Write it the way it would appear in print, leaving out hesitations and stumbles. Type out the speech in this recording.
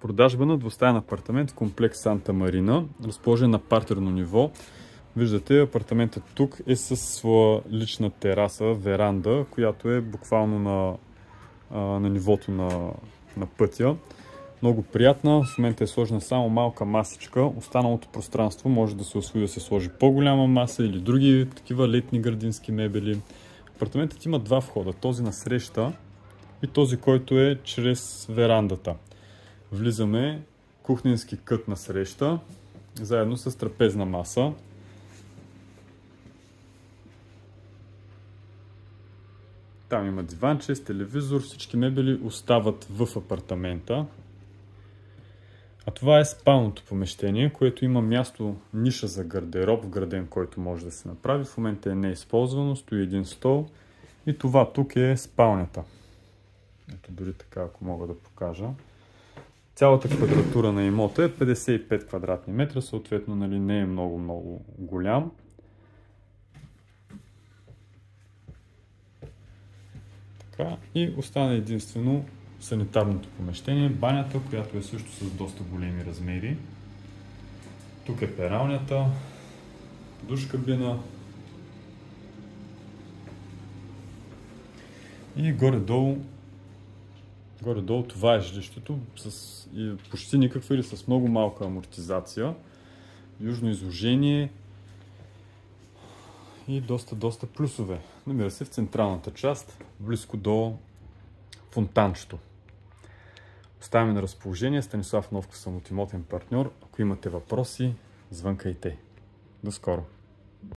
продажба на двустаен апартамент в комплекс Санта Марина, разположен на партерно ниво. Виждате, апартаментът тук е със своя лична тераса, веранда, която е буквално на нивото на пътя. Много приятна, в момента е сложена само малка масичка, останалото пространство може да се усвои да се сложи по-голяма маса или други такива летни градински мебели. Апартаментът има два входа, този на среща и този, който е чрез верандата. Влизаме кухненски кът на среща, заедно с трапезна маса. Там има диванче с телевизор, всички мебели остават в апартамента. А това е спалното помещение, което има място, ниша за гардероб, вграден, който може да се направи. В момента е неизползвано, стои един стол и това тук е спалнята. Ето дори така, ако мога да покажа. Цялата квадратура на имота е 55 квадратни метра, съответно не е много голям. Така, и остана единствено санитарното помещение, банята, която е също с доста големи размери. Тук е пералнята, душ кабина и горе-долу това е жилището с почти никаква или с много малка амортизация, южно изложение и доста плюсове. Намира се в централната част, близко до фонтанчето. Оставяме на разположение. Станислав Новков съм от Имотен партньор. Ако имате въпроси, звънкайте. До скоро!